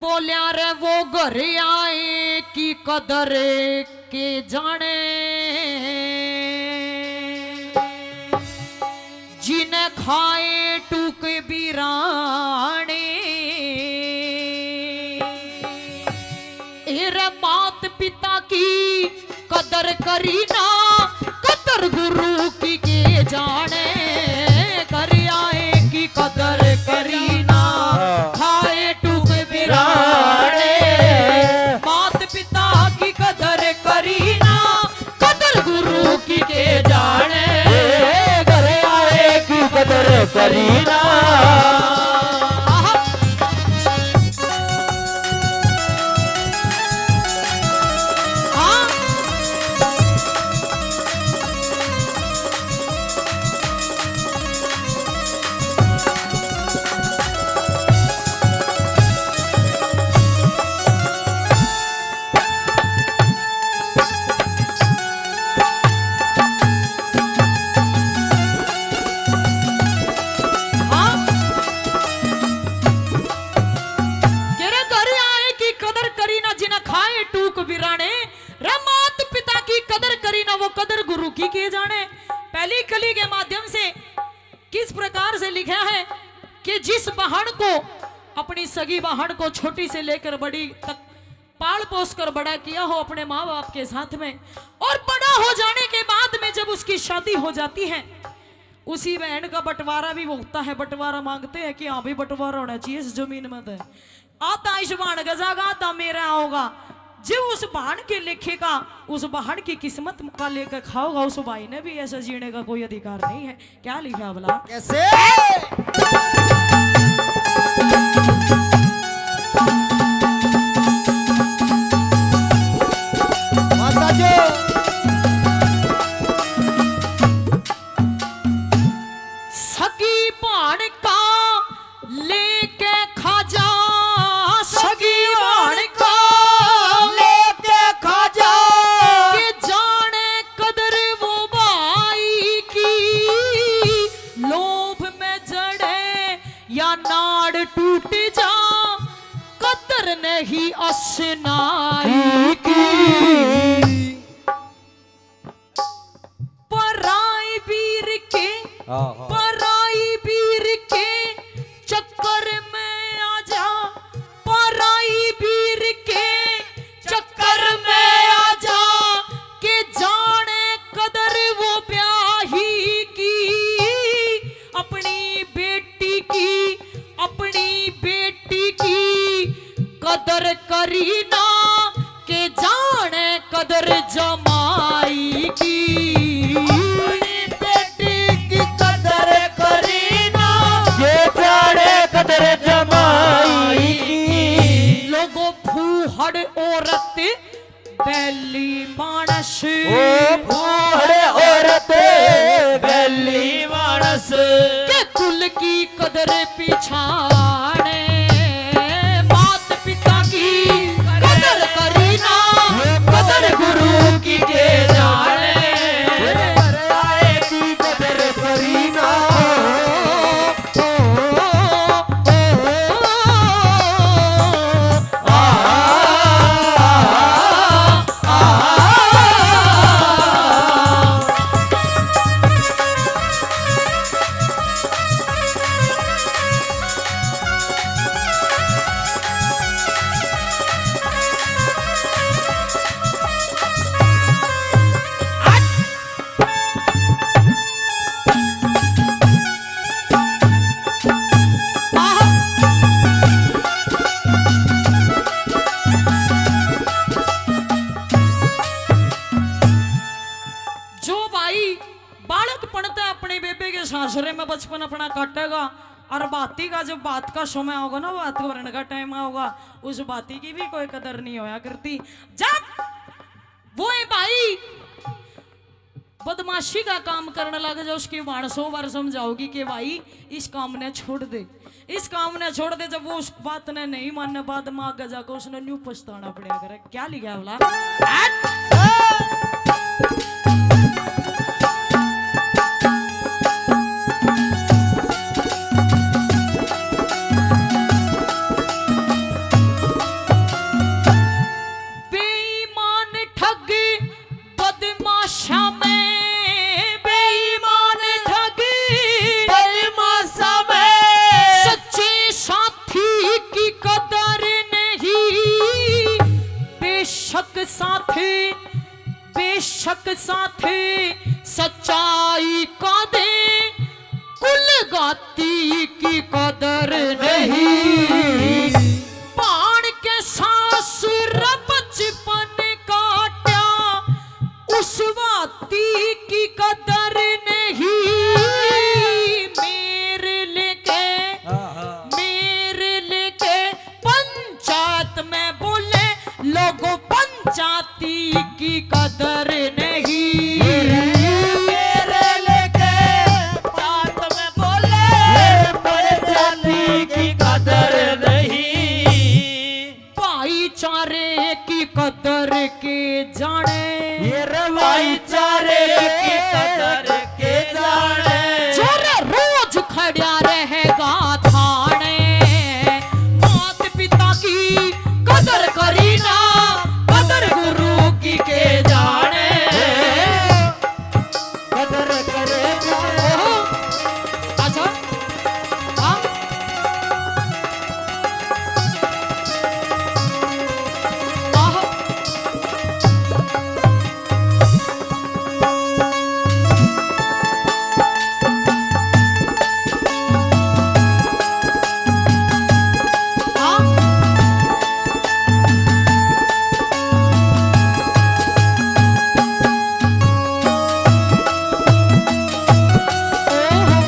बोलिया रे वो घर आए की कदर के जाने, जिन्हें खाए टूक बिराने। रे मात पिता की कदर करी ना, कदर गुरु की के जाने। घर आए की कदर करी ना, खाए टूक बिराने। मात पिता की कदर करी ना, कदर गुरु की के जाने। घर आए की कदर करी ना। की किए जाने। पहली कली के माध्यम से किस प्रकार से लिखा है कि जिस बहन को अपनी सगी बहन को छोटी से लेकर बड़ी तक पाल पोस कर बड़ा किया हो अपने माँ बाप के साथ में, और बड़ा हो जाने के बाद में जब उसकी शादी हो जाती है, उसी बहन का बंटवारा भी होता है। बंटवारा मांगते हैं कि हाँ भी बंटवारा होना चाहिए इस जमीन में। तो आता इस बहन गजागा आता मेरा होगा। जो उस बहन के लिखेगा, उस बहन की किस्मत का लेकर खाओगा, उस भाई ने भी ऐसा जीने का कोई अधिकार नहीं है। क्या लिखा भला? कैसे? माता जो सगी बहन का लेके खा जा, सगी बहन का टूट जा, कदर नहीं असनाई की। पराई वीर के पराई वीर के चक्कर में आ जा, पराई वीर के चक्कर में आ जा, के जाने कदर वो ब्याही की। अपनी बेटी की, अपनी बेटी की कदर करी ना, के जाने कदर जमाई की। अपनी बेटी की कदर करी ना, के जाने कदर जमाई की। लोगों फूहड़ औरत बैली मानस, ओ फूहड़ औरत बैली मानस, के कुल की कदर पिछाने। मात पिता की कदर करी ना, कदर गुरु की के जाने। घर आए की कदर करी ना। सासरे में बचपन अपना काटेगा, और बाती का जब बात का समय होगा ना, बात करने का टाइम होगा, उस बाती की भी कोई कदर नहीं होया करती। जब वो भाई बदमाशी का काम करने लगे, जो उसकी 100 बार समझाओगी कि भाई इस काम ने छोड़ दे, इस काम ने छोड़ दे। जब वो उस बात ने नहीं मानने, बाद में आगे जाकर उसने न्यू पछताना पड़ेगा। करे क्या लिखा बोला? सच्चाई का दे कुल गाती की कदर नहीं। बाण के सासुर बचपन काट्या उस वाती की कदर नहीं। मेरे लेके पंचायत में बोले लोगों पंचायती की कदर नहीं। मेरे लेके साथ में बोले पंचायती की कदर नहीं। भाईचारे की कदर के जाने ये भाईचारे की कदर के जाने। जोरे रोज खड़ा रहेगा थाने। मात पिता की कदर करी ना कदर गुरु की के जाने। कदर करेगा ओहो, अच्छा हाँ आहो, हाँ ओहो,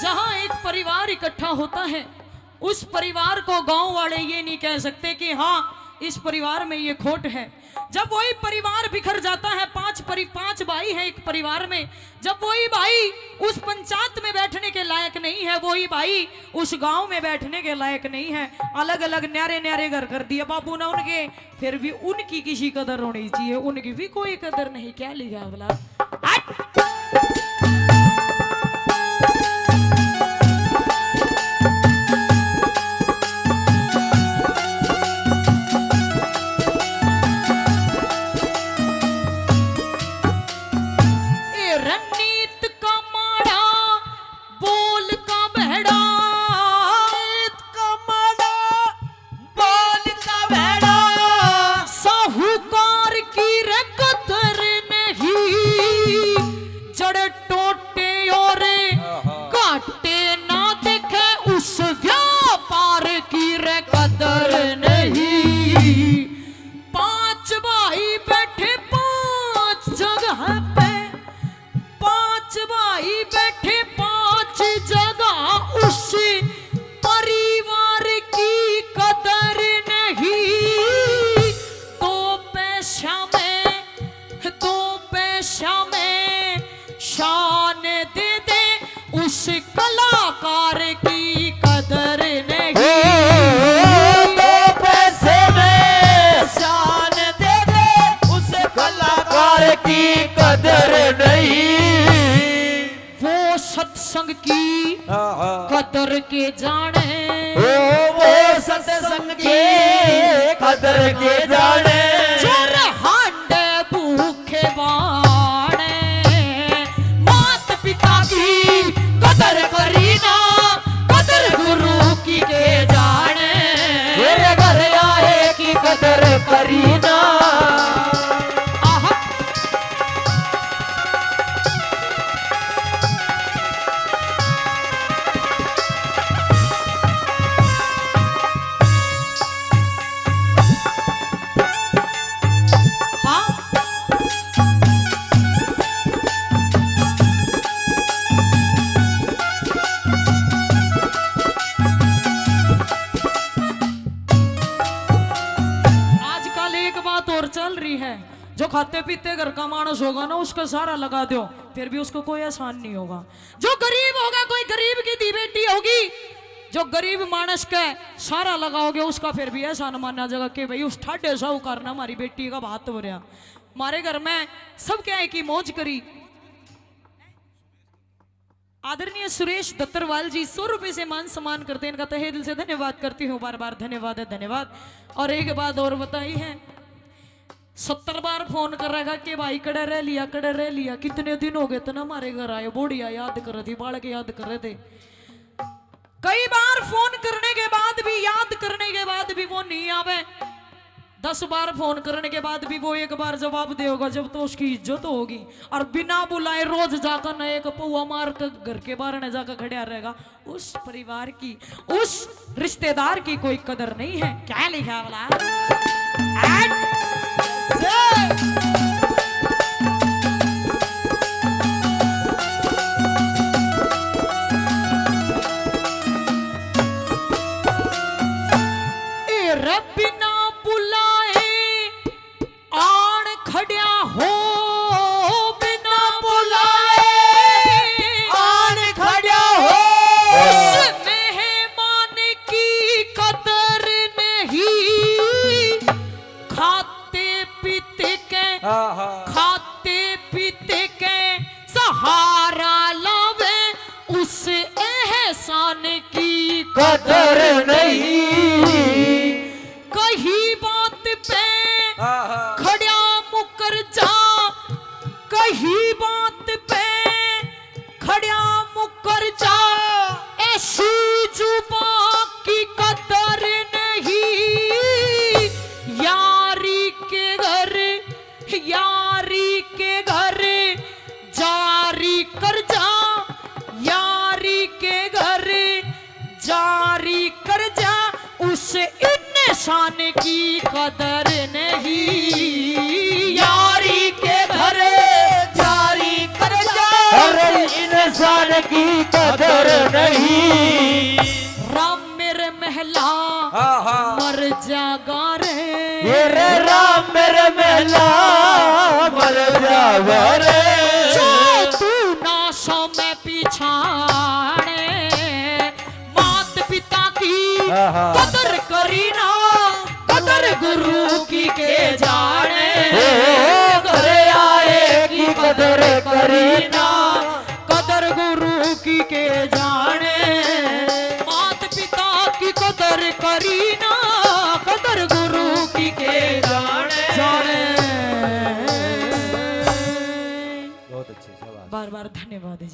जहां एक परिवार इकट्ठा होता है उस परिवार को गांव वाले ये नहीं कह सकते कि हाँ इस परिवार में ये खोट है। जब वही परिवार बिखर जाता है, पांच भाई है एक परिवार में, जब वही भाई उस पंचायत में बैठने के लायक नहीं है, वही भाई उस गांव में बैठने के लायक नहीं है, अलग अलग न्यारे न्यारे घर कर दिए बाबू ने उनके, फिर भी उनकी किसी कदर होनी चाहिए, उनकी भी कोई कदर नहीं। क्या लिखा बोला रणनीत का माड़ा बोल का बहड़ा। का माड़ा बोल का भेड़ा। साहूकार की रे कदर नहीं। जड़ टोटे और काटे ना देखे उस व्यापार की रे कदर नहीं। पांच भाई बैठे पांच जगह पे, पांच भाई बैठे पांच जगह, उस परिवार की कदर नहीं। दो पैसा में शान दे दे उस कलाकार की कदर नहीं। दो पैसे में शान दे दे उस कलाकार की कदर नहीं। वो सत्संग की कदर के जाने। वो सत्संग की कदर के जाने। चोर हांडे भूखे बाणे। मात पिता की कदर करी ना कदर गुरु की के जाने। मेरे घर आए की कदर करी ना। आहा, हाँ आजकल एक बात और चल रही है, जो खाते पीते घर का मानस होगा ना उसका सारा लगा दो फिर भी उसको कोई आसान नहीं होगा। जो गरीब होगा, कोई गरीब की दी बेटी होगी, जो गरीब मानस का सारा लगाओगे उसका फिर भी एहसान माना जाएगा कि भाई उस ठाडे साहूकार ना हमारी बेटी का बात हो रहा। हमारे घर में सब क्या है कि मौज करी। आदरणीय सुरेश दत्तरवाल जी 100 रुपए से मान सम्मान करते हैं, इनका तहे दिल से धन्यवाद करती हूँ, बार बार धन्यवाद है धन्यवाद। और एक बात और बताई है, 70 बार फोन कर रहा कि भाई कड़े रह लिया, कितने दिन हो गए तना हमारे घर आए, बोढ़िया याद कर रही थी, बाल के याद कर रहे थे। कई बार फोन करने के बाद भी, याद करने के बाद भी वो नहीं आवे। 10 बार फोन करने के बाद भी वो एक बार जवाब देगा जब तो उसकी इज्जत होगी। और बिना बुलाए रोज जाकर न एक पौआ मार कर घर के बाहर न जाकर खड़ा रहेगा। उस परिवार की, उस रिश्तेदार की कोई कदर नहीं है। क्या लिखा वाला बिना बुलाए आन खड़िया हो, बिना बुलाए आन खड़ा हो। उस मेहमान की कदर नहीं। खाते पीते के, खाते पीते के सहारा लावे, उस एहसान की कदर नहीं। कही बात पे खड़ा मुकर जा, कही बात पे खड़ा मुकर जा। ऐसी जुबान की कदर नहीं। यारी के घर, यारी के घर जारी कर जा, यारी के घर जारी कर जा। उस इंसान की कदर नहीं। यारी के घर जारी कर जा, हर इंसान की कदर नहीं। राम मेरे महला मर जागा रे, ये रे राम मेरे महला मर जागा रे। जो तू ना सो में पिछाड़े, मात पिता की कदर करी ना, कदर गुरु की के जाने। घर आए की कदर करी ना, कदर गुरु की के जाने। मात पिता की कदर करी ना, कदर गुरु की के जाने। बहुत अच्छे, शाबाश। बार बार धन्यवाद।